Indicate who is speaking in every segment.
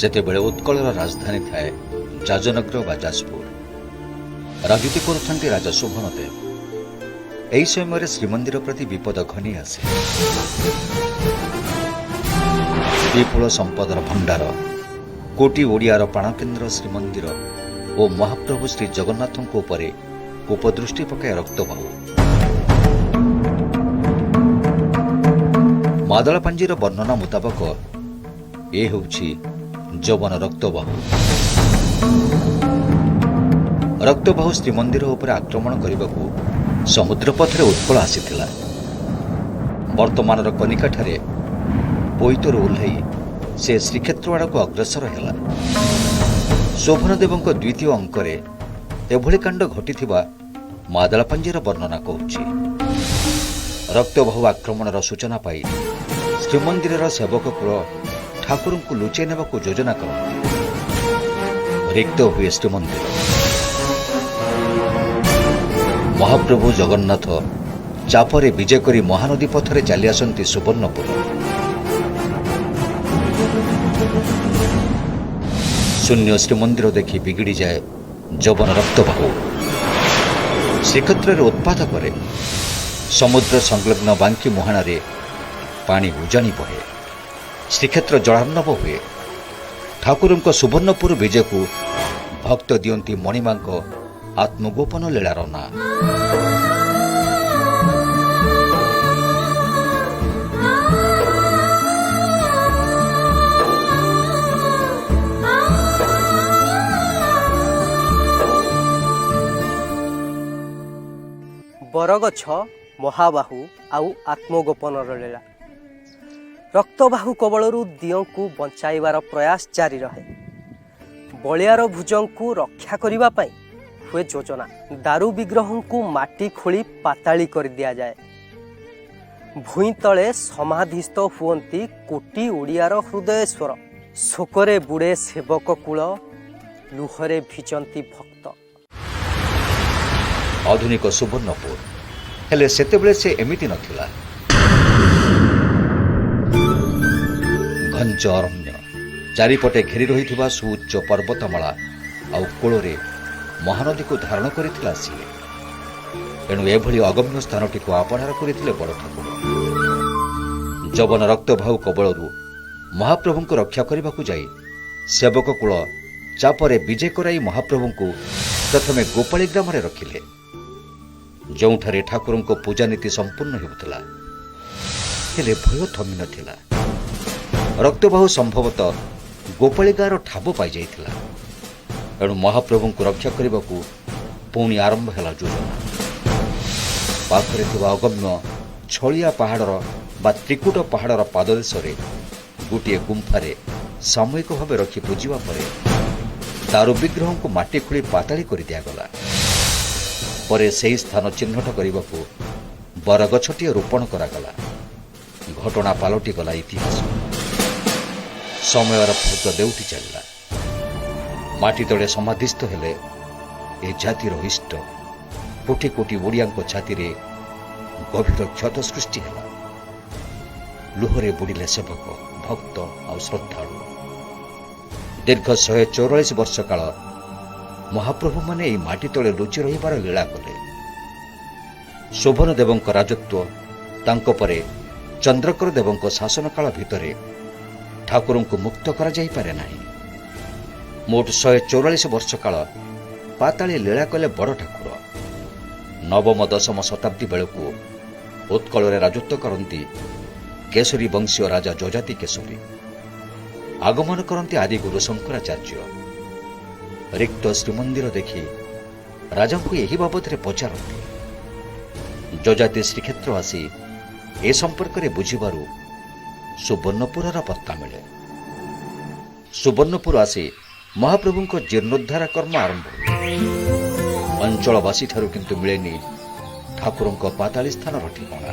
Speaker 1: ସେତେବେଳେ ଉତ୍କଳର ରାଜଧାନୀ ଥାଏ ଯାଜନଗର ବା ଯାଜପୁର। ରାଜୁତି କରୁଥାନ୍ତି ରାଜା ଶୋଭନ ଦେବ। ଏହି ସମୟରେ ଶ୍ରୀମନ୍ଦିର ପ୍ରତି ବିପଦ ଘନେଇ ଆସେ। ବିପୁଳ ସମ୍ପଦର ଭଣ୍ଡାର, କୋଟି ଓଡ଼ିଆର ପ୍ରାଣକେନ୍ଦ୍ର ଶ୍ରୀମନ୍ଦିର ଓ ମହାପ୍ରଭୁ ଶ୍ରୀ ଜଗନ୍ନାଥଙ୍କ ଉପରେ ଉପଦୃଷ୍ଟି ପକାଏ ରକ୍ତବାହୁ। ମାଦଳାପାଞ୍ଜିର ବର୍ଣ୍ଣନା ମୁତାବକ ଏ ହେଉଛି ଯବନ ରକ୍ତବାହୁ। ରକ୍ତବାହୁ ଶ୍ରୀମନ୍ଦିର ଉପରେ ଆକ୍ରମଣ କରିବାକୁ ସମୁଦ୍ର ପଥରେ ଉତ୍କଳ ଆସିଥିଲା। ବର୍ତ୍ତମାନର କନିକାଠାରେ ବୋଇତରୁ ଓହ୍ଲାଇ ସେ ଶ୍ରୀକ୍ଷେତ୍ର ଆଡ଼କୁ ଅଗ୍ରସର ହେଲା। ଶୋଭନଦେବଙ୍କ ଦ୍ୱିତୀୟ ଅଙ୍କରେ ଏଭଳି କାଣ୍ଡ ଘଟିଥିବା ମାଦଳାପାଞ୍ଜିର ବର୍ଣ୍ଣନା କରୁଛି। ରକ୍ତବାହୁ ଆକ୍ରମଣର ସୂଚନା ପାଇ ଶ୍ରୀମନ୍ଦିରର ସେବକ କୁଳ ଠାକୁରଙ୍କୁ ଲୁଚାଇ ନେବାକୁ ଯୋଜନା କରନ୍ତି। ରିକ୍ତ ହୁଏ ଶ୍ରୀମନ୍ଦିର। ମହାପ୍ରଭୁ ଜଗନ୍ନାଥ ଚାପରେ ବିଜେ କରି ମହାନଦୀ ପଥରେ ଚାଲି ଆସନ୍ତି ସୁବର୍ଣ୍ଣପୁର। ଶୂନ୍ୟ ଶ୍ରୀମନ୍ଦିର ଦେଖି ବିଗିଡ଼ିଯାଏ ଯବନ ରକ୍ତବାହୁ। ଶ୍ରୀକ୍ଷେତ୍ରରେ ଉତ୍ପାତ କରେ। ସମୁଦ୍ର ସଂଲଗ୍ନ ବାଙ୍କି ମୁହାଣରେ ପାଣି ଉଜାଣି ବହେ। ଶ୍ରୀକ୍ଷେତ୍ର ଜଳାର୍ଣ୍ଣବ ହୁଏ। ଠାକୁରଙ୍କ ସୁବର୍ଣ୍ଣପୁର ବିଜେକୁ ଭକ୍ତ ଦିଅନ୍ତି ମଣିମାଙ୍କ ଆତ୍ମଗୋପନ ଲୀଳାର ନାଁ।
Speaker 2: ବରଗଛ ମହାବାହୁ ଆଉ ଆତ୍ମଗୋପନର ଲୀଳା। ରକ୍ତବାହୁ କବଳରୁ ଦିଅଙ୍କୁ ବଞ୍ଚାଇବାର ପ୍ରୟାସ ଜାରି ରହେ। ବଳିଆର ଭୁଜଙ୍କୁ ରକ୍ଷା କରିବା ପାଇଁ ହୁଏ ଯୋଜନା। ଦାରୁ ବିଗ୍ରହଙ୍କୁ ମାଟି ଖୋଳି ପାତାଳି କରି ଦିଆଯାଏ। ଭୂଇଁ ତଳେ ସମାଧିସ୍ଥ ହୁଅନ୍ତି କୋଟି ଓଡ଼ିଆର ହୃଦୟେଶ୍ୱର। ଶୋକରେ ବୁଡ଼େ ସେବକ କୂଳ, ଲୁହରେ ଭିଜନ୍ତି ଭକ୍ତ।
Speaker 1: ଆଧୁନିକ ସୁବର୍ଣ୍ଣପୁର ହେଲେ ସେତେବେଳେ ସେ ଏମିତି ନଥିଲା। ଘଞ୍ଚ ଅରଣ୍ୟ, ଚାରିପଟେ ଘେରି ରହିଥିବା ସୁଉଚ୍ଚ ପର୍ବତମାଳା ଆଉ କୂଳରେ ମହାନଦୀକୁ ଧାରଣ କରିଥିଲା ସିଏ। ଏଣୁ ଏଭଳି ଅଗମ୍ୟ ସ୍ଥାନଟିକୁ ଆପଣାର କରିଥିଲେ ବଡ଼ ଠାକୁର। ଯବନ ରକ୍ତବାହୁ କବଳରୁ ମହାପ୍ରଭୁଙ୍କୁ ରକ୍ଷା କରିବାକୁ ଯାଇ ସେବକ କୂଳ ଚାପରେ ବିଜେ କରାଇ ମହାପ୍ରଭୁଙ୍କୁ ପ୍ରଥମେ ଗୋପାଳୀ ଗ୍ରାମରେ ରଖିଲେ, ଯେଉଁଠାରେ ଠାକୁରଙ୍କ ପୂଜାନୀତି ସମ୍ପୂର୍ଣ୍ଣ ହେଉଥିଲା। ହେଲେ ଭୟ ଥମି ନଥିଲା। ରକ୍ତବାହୁ ସମ୍ଭବତଃ ଗୋପାଳୀ ଗାଁର ଠାବ ପାଇଯାଇଥିଲା। ଏଣୁ ମହାପ୍ରଭୁଙ୍କୁ ରକ୍ଷା କରିବାକୁ ପୁଣି ଆରମ୍ଭ ହେଲା ଯୋଜନା। ପାଖରେ ଥିବା ଅଗମ୍ୟ ଛଳିଆ ପାହାଡ଼ର ବା ତ୍ରିକୁଟ ପାହାଡ଼ର ପାଦଦେଶରେ ଗୋଟିଏ ଗୁମ୍ଫାରେ ସାମୂହିକ ଭାବେ ରଖି ପୂଜିବା ପରେ ଦାରୁ ବିଗ୍ରହଙ୍କୁ ମାଟି ଖୋଳି ପାତାଳି କରି ଦିଆଗଲା। ପରେ ସେହି ସ୍ଥାନ ଚିହ୍ନଟ କରିବାକୁ ବରଗଛଟିଏ ରୋପଣ କରାଗଲା। ଘଟଣା ପାଲଟିଗଲା ଇତିହାସ। ସମୟର ଫୁଟ ଦେଉଟି ଚାଲିଲା। ମାଟି ତଳେ ସମାଧିସ୍ଥ ହେଲେ ଏ ଜାତିର ଇଷ୍ଟ। କୋଟି କୋଟି ଓଡ଼ିଆଙ୍କ ଛାତିରେ ଗଭୀର କ୍ଷତ ସୃଷ୍ଟି ହେଲା। ଲୁହରେ ବୁଡ଼ିଲେ ସେବକ, ଭକ୍ତ ଆଉ ଶ୍ରଦ୍ଧାଳୁ। ଦୀର୍ଘ 144 ବର୍ଷ କାଳ ମହାପ୍ରଭୁମାନେ ଏହି ମାଟି ତଳେ ଲୁଚି ରହିବାର ଲୀଳା କଲେ। ଶୋଭନ ଦେବଙ୍କ ରାଜତ୍ୱ, ତାଙ୍କ ପରେ ଚନ୍ଦ୍ରକର ଦେବଙ୍କ ଶାସନ କାଳ ଭିତରେ ଠାକୁରଙ୍କୁ ମୁକ୍ତ କରାଯାଇପାରେ ନାହିଁ। ମୋଟ 144 ବର୍ଷ କାଳ ପାତାଳି ଲୀଳା କଲେ ବଡ଼ ଠାକୁର। ନବମ ଦଶମ ଶତାବ୍ଦୀ ବେଳକୁ ଉତ୍କଳରେ ରାଜତ୍ୱ କରନ୍ତି କେଶରୀ ବଂଶୀୟ ରାଜା ଯଯାତି କେଶରୀ। ଆଗମନ କରନ୍ତି ଆଦିଗୁରୁ ଶଙ୍କରାଚାର୍ଯ୍ୟ। ରିକ୍ତ ଶ୍ରୀମନ୍ଦିର ଦେଖି ରାଜାଙ୍କୁ ଏହି ବାବଦରେ ପଚାରନ୍ତି। ଯଯାତି ଶ୍ରୀକ୍ଷେତ୍ର ଆସି ଏ ସମ୍ପର୍କରେ ବୁଝିବାରୁ ସୁବର୍ଣ୍ଣପୁରର ପତ୍ତା ମିଳେ। ସୁବର୍ଣ୍ଣପୁର ଆସି ମହାପ୍ରଭୁଙ୍କ ଜୀର୍ଣ୍ଣୋଦ୍ଧାର କର୍ମ ଆରମ୍ଭ ହୁଏ। ଅଞ୍ଚଳବାସୀଠାରୁ କିନ୍ତୁ ମିଳେନି ଠାକୁରଙ୍କ ପାତାଳି ସ୍ଥାନର ଠିକଣା।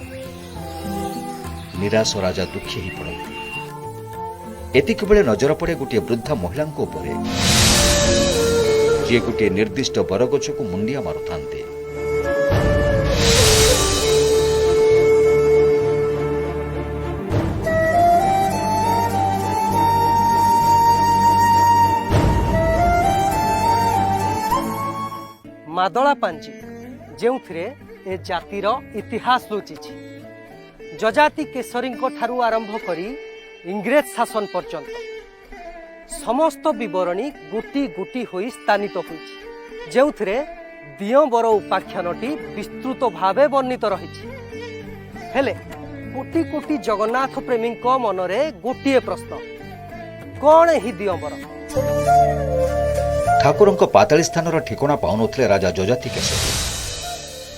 Speaker 1: ନିରାଶ ରାଜା ଦୁଃଖୀ ହୋଇ ପଡ଼ନ୍ତି। ଏତିକିବେଳେ ନଜର ପଡ଼େ ଗୋଟିଏ ବୃଦ୍ଧା ମହିଳାଙ୍କ ଉପରେ, ଯିଏ ଗୋଟିଏ ନିର୍ଦ୍ଦିଷ୍ଟ ବରଗଛକୁ ମୁଣ୍ଡିଆ ମାରୁଥାନ୍ତି।
Speaker 2: ମାଦଳା ପାଞ୍ଜି ଯେଉଁଥିରେ ଏ ଜାତିର ଇତିହାସ ଲୁଚିଛି। ଯଜାତି କେଶରୀଙ୍କ ଠାରୁ ଆରମ୍ଭ କରି ଇଂରେଜ ଶାସନ ପର୍ଯ୍ୟନ୍ତ ସମସ୍ତ ବିବରଣୀ ଗୋଟି ଗୋଟି ହୋଇ ସ୍ଥାନିତ ହୋଇଛି, ଯେଉଁଥିରେ ଦିଅଁବର ଉପାଖ୍ୟାନଟି ବିସ୍ତୃତ ଭାବେ ବର୍ଣ୍ଣିତ ରହିଛି। ହେଲେ କୋଟି କୋଟି ଜଗନ୍ନାଥ ପ୍ରେମୀଙ୍କ ମନରେ ଗୋଟିଏ ପ୍ରଶ୍ନ, କଣ ଏହି ଦିଅଁବର?
Speaker 1: ଠାକୁରଙ୍କ ପାତାଳି ସ୍ଥାନର ଠିକଣା ପାଉନଥିଲେ ରାଜା ଯଜାତି କେଶରୀ।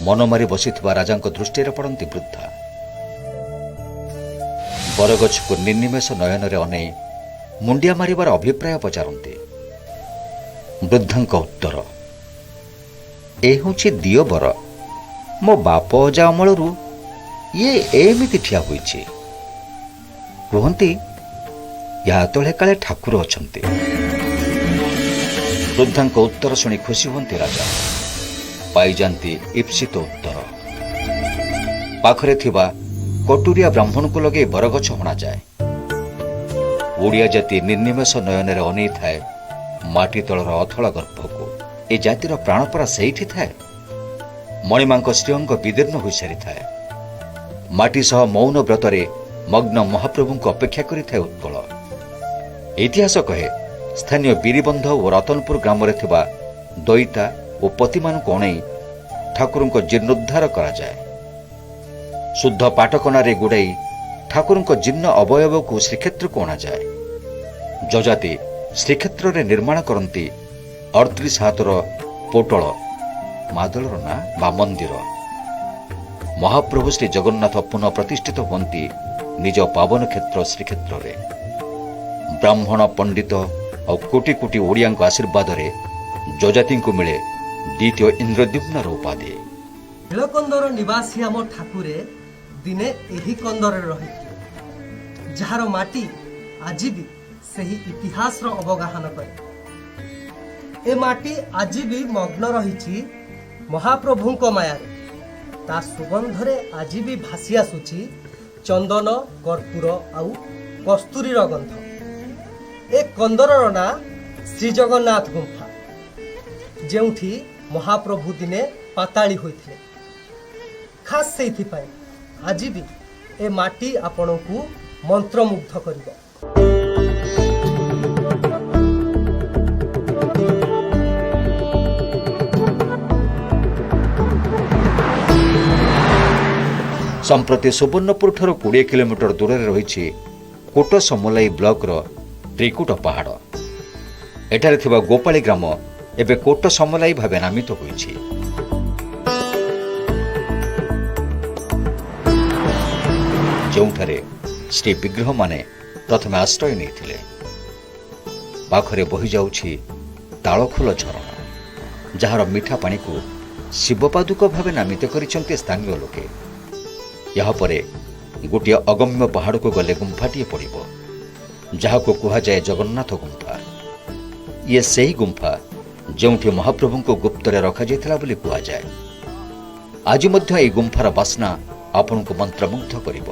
Speaker 1: ମନ ମାରି ବସିଥିବା ରାଜାଙ୍କ ଦୃଷ୍ଟିରେ ପଡ଼ନ୍ତି ବୃଦ୍ଧା। ବରଗଛକୁ ନିର୍ନିମେଷ ନୟନରେ ଅନେଇ ମୁଣ୍ଡିଆ ମାରିବାର ଅଭିପ୍ରାୟ ପଚାରନ୍ତି। ବୃଦ୍ଧାଙ୍କ ଉତ୍ତର, ଏ ହେଉଛି ଦିଅଁବର। ମୋ ବାପ ଅଜା ଅମଳରୁ ଇଏ ଏମିତି ଠିଆ ହୋଇଛି। କୁହନ୍ତି ୟା ତଳେ କାଳେ ଠାକୁର ଅଛନ୍ତି। ବୃଦ୍ଧାଙ୍କ ଉତ୍ତର ଶୁଣି ଖୁସି ହୁଅନ୍ତି ରାଜା। ପାଇଯାନ୍ତି ଇପ୍ସିତ ଉତ୍ତର। ପାଖରେ ଥିବା କଟୁରିଆ ବ୍ରାହ୍ମଣକୁ ଲଗେଇ ବରଗଛ ହଣାଯାଏ। ଓଡ଼ିଆ ଜାତି ନିର୍ନିମେଷ ନୟନରେ ଅନେଇଥାଏ ମାଟି ତଳର ଅଥଳ ଗର୍ଭକୁ। ଏ ଜାତିର ପ୍ରାଣପରା ସେଇଠି ଥାଏ। ମଣିମାଙ୍କ ଶ୍ରୀଅଙ୍ଗ ବିଦୀର୍ଣ୍ଣ ହୋଇସାରିଥାଏ। ମାଟି ସହ ମୌନ ବ୍ରତରେ ମଗ୍ନ ମହାପ୍ରଭୁଙ୍କୁ ଅପେକ୍ଷା କରିଥାଏ ଉତ୍କଳ। ଇତିହାସ କହେ ସ୍ଥାନୀୟ ବିରିବନ୍ଧ ଓ ରତନପୁର ଗ୍ରାମରେ ଥିବା ଦଇତା ଓ ପତିମାନଙ୍କୁ ଅଣେଇ ଠାକୁରଙ୍କ ଜୀର୍ଣ୍ଣୋଦ୍ଧାର କରାଯାଏ। ଶୁଦ୍ଧ ପାଟକଣାରେ ଗୁଡ଼ାଇ ଠାକୁରଙ୍କ ଜୀର୍ଣ୍ଣ ଅବୟବକୁ ଶ୍ରୀକ୍ଷେତ୍ରକୁ ଅଣାଯାଏ। ଯଜାତି ଶ୍ରୀକ୍ଷେତ୍ରରେ ନିର୍ମାଣ କରନ୍ତି 38 ହାତର ପୋଟଳ, ମାଦଳର ନାଁ ବା ମନ୍ଦିର। ମହାପ୍ରଭୁ ଶ୍ରୀ ଜଗନ୍ନାଥ ପୁନଃ ପ୍ରତିଷ୍ଠିତ ହୁଅନ୍ତି ନିଜ ପାବନ କ୍ଷେତ୍ର ଶ୍ରୀକ୍ଷେତ୍ରରେ। ବ୍ରାହ୍ମଣ ପଣ୍ଡିତ ଆଉ କୋଟି କୋଟି ଓଡ଼ିଆଙ୍କ ଆଶୀର୍ବାଦରେ ଯଜାତିଙ୍କୁ ମିଳେ ଦ୍ୱିତୀୟ ଇନ୍ଦ୍ରଦ୍ୟୁମ୍ନର ଉପାଧି।
Speaker 2: ନୀଳକନ୍ଦର ନିବାସୀ ଆମ ଠାକୁରେ ଦିନେ ଏହି କନ୍ଦରରେ ରହିଥିଲେ, ଯାହାର ମାଟି ଆଜି ବି ସେହି ଇତିହାସର ଅବଗାହନ କରେ। ଏ ମାଟି ଆଜି ବି ମଗ୍ନ ରହିଛି ମହାପ୍ରଭୁଙ୍କ ମାୟାରେ। ତା ସୁଗନ୍ଧରେ ଆଜି ବି ଭାସି ଆସୁଛି ଚନ୍ଦନ, କର୍ପୂର ଆଉ କସ୍ତୁରୀର ଗନ୍ଧ। ଏ କନ୍ଦରର ନାଁ ଶ୍ରୀଜଗନ୍ନାଥ ଗୁମ୍ଫା, ଯେଉଁଠି ମହାପ୍ରଭୁ ଦିନେ ପାତାଳି ହୋଇଥିଲେ। ଖାସ୍ ସେଇଥିପାଇଁ ଆଜି ବି ଏ ମାଟି ଆପଣଙ୍କୁ ମନ୍ତ୍ରମୁଗ୍ଧ କରିବ।
Speaker 1: ସମ୍ପ୍ରତି ସୁବର୍ଣ୍ଣପୁରଠାରୁ 20 କିଲୋମିଟର ଦୂରରେ ରହିଛି କୋଟ ସମଲାଇ ବ୍ଲକର ତ୍ରିକୁଟ ପାହାଡ଼। ଏଠାରେ ଥିବା ଗୋପାଳୀ ଗ୍ରାମ ଏବେ କୋଟ ସମଲାଇ ଭାବେ ନାମିତ ହୋଇଛି। ଯେଉଁଠାରେ ଶ୍ରୀ ବିଗ୍ରହମାନେ ପ୍ରଥମେ ଆଶ୍ରୟ ନେଇଥିଲେ। ପାଖରେ ବହିଯାଉଛି ତାଳଖୋଲ ଝରଣା, ଯାହାର ମିଠା ପାଣିକୁ ଶିବପାଦୁକ ଭାବେ ନାମିତ କରିଛନ୍ତି ସ୍ଥାନୀୟ ଲୋକେ। ଏହାପରେ ଗୋଟିଏ ଅଗମ୍ୟ ପାହାଡ଼କୁ ଗଲେ ଗୁମ୍ଫାଟିଏ ପଡ଼ିବ, ଯାହାକୁ କୁହାଯାଏ ଜଗନ୍ନାଥ ଗୁମ୍ଫା। ଇଏ ସେହି ଗୁମ୍ଫା ଯେଉଁଠି ମହାପ୍ରଭୁଙ୍କୁ ଗୁପ୍ତରେ ରଖାଯାଇଥିଲା ବୋଲି କୁହାଯାଏ। ଆଜି ମଧ୍ୟ ଏହି ଗୁମ୍ଫାର ବାସ୍ନା ଆପଣଙ୍କୁ ମନ୍ତ୍ରମୁଗ୍ଧ କରିବ।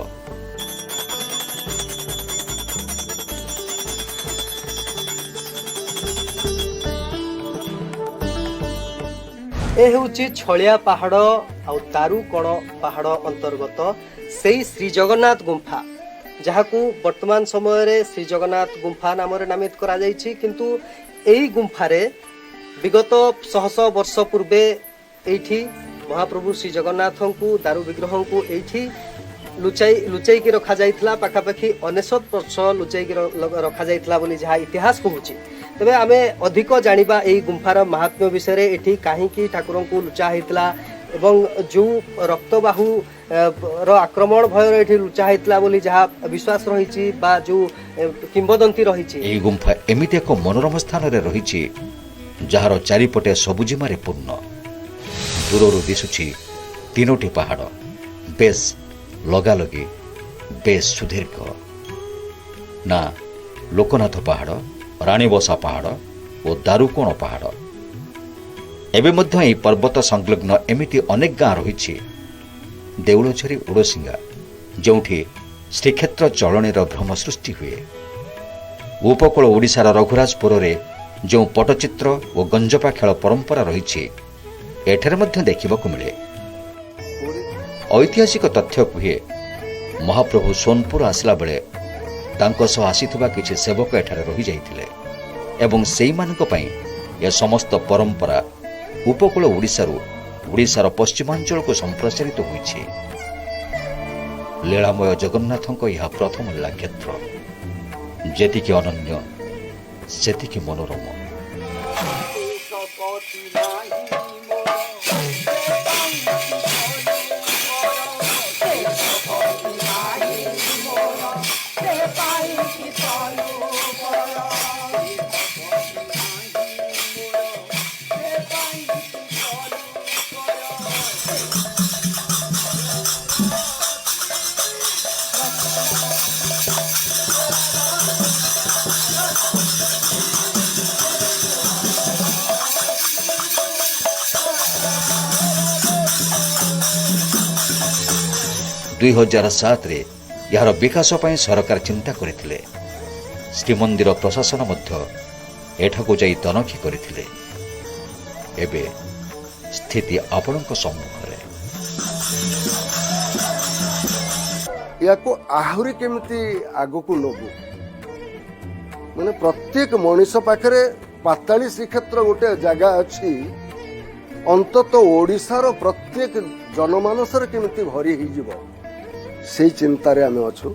Speaker 2: ଏ ହେଉଛି ଛଳିଆ ପାହାଡ଼ ଆଉ ଦାରୁକଣ ପାହାଡ଼ ଅନ୍ତର୍ଗତ ସେହି ଶ୍ରୀଜଗନ୍ନାଥ ଗୁମ୍ଫା, ଯାହାକୁ ବର୍ତ୍ତମାନ ସମୟରେ ଶ୍ରୀଜଗନ୍ନାଥ ଗୁମ୍ଫା ନାମରେ ନାମିତ କରାଯାଇଛି। କିନ୍ତୁ ଏହି ଗୁମ୍ଫାରେ ବିଗତ ଶହ ଶହ ବର୍ଷ ପୂର୍ବେ ଏଇଠି ମହାପ୍ରଭୁ ଶ୍ରୀଜଗନ୍ନାଥଙ୍କୁ ଦାରୁ ବିଗ୍ରହଙ୍କୁ ଏଇଠି ଲୁଚାଇକି ରଖାଯାଇଥିଲା। ପାଖାପାଖି 99 ବର୍ଷ ଲୁଚାଇକି ରଖାଯାଇଥିଲା ବୋଲି ଯାହା ଇତିହାସ କହୁଛି। ତେବେ ଆମେ ଅଧିକ ଜାଣିବା ଏହି ଗୁମ୍ଫାର ମାହାତ୍ମ୍ୟ ବିଷୟରେ। ଏଠି କାହିଁକି ଠାକୁରଙ୍କୁ ଲୁଚା ହେଇଥିଲା ଏବଂ ଯେଉଁ ରକ୍ତବାହୁ ର ଆକ୍ରମଣ ଭୟରେ ଏଠି ଲୁଚା ହେଇଥିଲା ବୋଲି ଯାହା ବିଶ୍ୱାସ ରହିଛି ବା ଯେଉଁ କିମ୍ବଦନ୍ତୀ ରହିଛି।
Speaker 1: ଏହି ଗୁମ୍ଫା ଏମିତି ଏକ ମନୋରମ ସ୍ଥାନରେ ରହିଛି ଯାହାର ଚାରିପଟେ ସବୁଜିମାରେ ପୂର୍ଣ୍ଣ। ଦୂରରୁ ଦିଶୁଛି 3ଟି ପାହାଡ଼, ବେଶ ଲଗାଲଗି, ବେଶ ସୁଦୀର୍ଘ। ନା ଲୋକନାଥ ପାହାଡ଼, ରାଣୀବସା ପାହାଡ଼ ଓ ଦାରୁକୋଣ ପାହାଡ଼। ଏବେ ମଧ୍ୟ ଏହି ପର୍ବତ ସଂଲଗ୍ନ ଏମିତି ଅନେକ ଗାଁ ରହିଛି, ଦେଉଳଝରି, ଓଡ଼ସିଙ୍ଗା, ଯେଉଁଠି ଶ୍ରୀକ୍ଷେତ୍ର ଚଳଣୀର ଭ୍ରମ ସୃଷ୍ଟି ହୁଏ। ଉପକୂଳ ଓଡ଼ିଶାର ରଘୁରାଜପୁରରେ ଯେଉଁ ପଟ୍ଟଚିତ୍ର ଓ ଗଞ୍ଜପା ଖେଳ ପରମ୍ପରା ରହିଛି, ଏଠାରେ ମଧ୍ୟ ଦେଖିବାକୁ ମିଳେ। ଐତିହାସିକ ତଥ୍ୟ କୁହେ ମହାପ୍ରଭୁ ସୋନପୁର ଆସିଲା ବେଳେ ତାଙ୍କ ସହ ଆସିଥିବା କିଛି ସେବକ ଏଠାରେ ରହିଯାଇଥିଲେ ଏବଂ ସେଇମାନଙ୍କ ପାଇଁ ଏ ସମସ୍ତ ପରମ୍ପରା ଉପକୂଳ ଓଡ଼ିଶାର ପଶ୍ଚିମାଞ୍ଚଳକୁ ସମ୍ପ୍ରସାରିତ ହୋଇଛି। ଲୀଳାମୟ ଜଗନ୍ନାଥଙ୍କ ଏହା ପ୍ରଥମ ଲୀଳାକ୍ଷେତ୍ର, ଯେତିକି ଅନନ୍ୟ ସେତିକି ମନୋରମ। ଦୁଇ 2007ରେ ଏହାର ବିକାଶ ପାଇଁ ସରକାର ଚିନ୍ତା କରିଥିଲେ। ଶ୍ରୀମନ୍ଦିର ପ୍ରଶାସନ ମଧ୍ୟ ଏଠାକୁ ଯାଇ ତନଖି କରିଥିଲେ। ଏବେ ସ୍ଥିତି ଆପଣଙ୍କ ସମ୍ମୁଖରେ।
Speaker 3: याको आहुरी केमिति आगको नबु माने प्रत्येक मनीष पाखरे पाताली श्रीक्षेत्र गोटे जगह अच्छी अंतत ओडिशार प्रत्येक जनमानसर केमिति भरी ही जीव से चिंतारे आमे अछु।